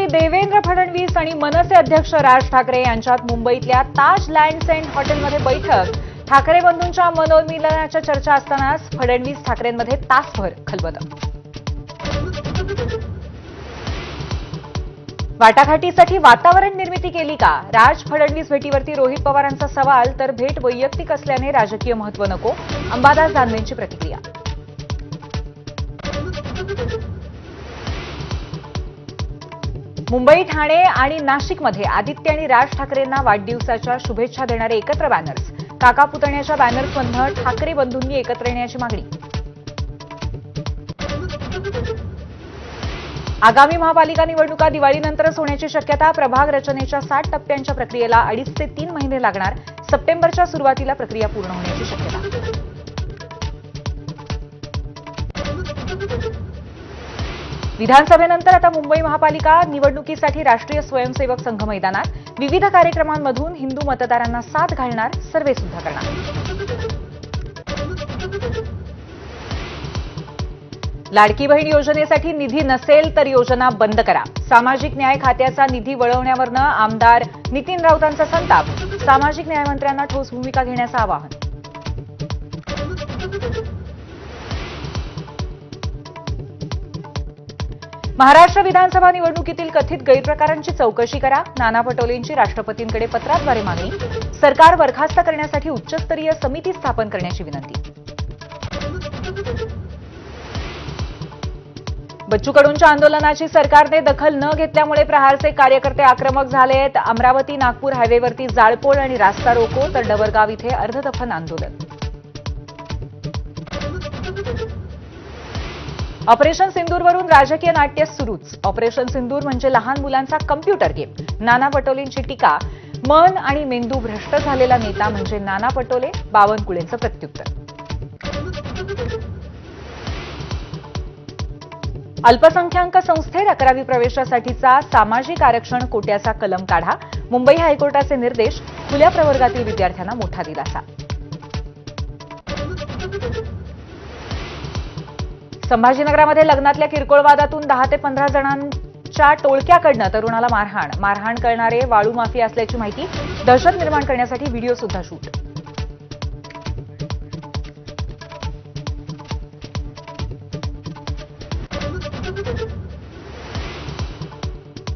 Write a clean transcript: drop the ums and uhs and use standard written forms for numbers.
देवेंद्र फडणवीस आणि मनसे अध्यक्ष राज ठाकरे यांच्यात मुंबईतल्या ताज लँड्स एंड हॉटेलमध्ये बैठक. ठाकरे बंधूंच्या मनोमिलनाच्या चर्चा असतानाच फडणवीस ठाकरेंमध्ये तासभर खलबतं. वाटाघाटीसाठी वातावरण निर्मिती केली का? राज फडणवीस भेटीवरती रोहित पवारांचा सवाल, तर भेट वैयक्तिक असल्याने राजकीय महत्त्व नको, अंबादास दानवेंची प्रतिक्रिया. मुंबई, ठाणे आणि नाशिकमध्ये आदित्य आणि राज ठाकरेंना वाढदिवसाच्या शुभेच्छा देणारे एकत्र बॅनर्स. काका पुतण्याच्या बॅनर्समधनं ठाकरे बंधूंनी एकत्र येण्याची मागणी. आगामी महापालिका निवडणुका दिवाळीनंतरच होण्याची शक्यता. प्रभाग रचनेच्या 60 टप्प्यांच्या प्रक्रियेला 2.5 ते 3 महिने लागणार. सप्टेंबरच्या सुरुवातीला प्रक्रिया पूर्ण होण्याची शक्यता. विधानसभेनंतर आता मुंबई महापालिका निवडणुकीसाठी राष्ट्रीय स्वयंसेवक संघ मैदानात. विविध कार्यक्रमांमधून हिंदू मतदारांना साथ घालणार, सर्व्हे सुद्धा करणार. लाडकी बहीण योजनेसाठी निधी नसेल तर योजना बंद करा. सामाजिक न्याय खात्याचा निधी वळवण्यावरनं आमदार नितीन राऊतांचा संताप. सामाजिक न्यायमंत्र्यांना ठोस भूमिका घेण्याचं आवाहन. महाराष्ट्र विधानसभा निवडणुकीतील कथित गैरप्रकारांची चौकशी करा. नाना पटोलेंची राष्ट्रपतींकडे पत्राद्वारे मागणी. सरकार बरखास्त करण्यासाठी उच्चस्तरीय समिती स्थापन करण्याची विनंती. बच्चू कडूंच्या आंदोलनाची सरकारने दखल न घेतल्यामुळे प्रहारचे कार्यकर्ते आक्रमक झालेत. अमरावती नागपूर हायवेवरती जाळपोळ आणि रास्ता रोको, तर डबरगाव इथे अर्धदफन आंदोलन. ऑपरेशन सिंदूरवरून राजकीय नाट्य सुरूच. ऑपरेशन सिंदूर म्हणजे लहान मुलांचा कम्प्युटर गेम. नाना पटोलेंची टीका. मन आणि मेंदू भ्रष्ट झालेला नेता म्हणजे नाना पटोले. बावनकुळेंचं प्रत्युत्तर. अल्पसंख्याक संस्थेत 11वी प्रवेशासाठीचा सामाजिक आरक्षण कोट्याचा कलम काढा. मुंबई हायकोर्टाचे निर्देश. खुल्या प्रवर्गातील विद्यार्थ्यांना मोठा दिलासा. संभाजीनगरामध्ये लग्नातल्या किरकोळ वादातून 10 ते 15 जणांच्या टोळक्याकडनं तरुणाला मारहाण करणारे वाळू माफिया असल्याची माहिती. दहशत निर्माण करण्यासाठी व्हिडिओ सुद्धा शूट.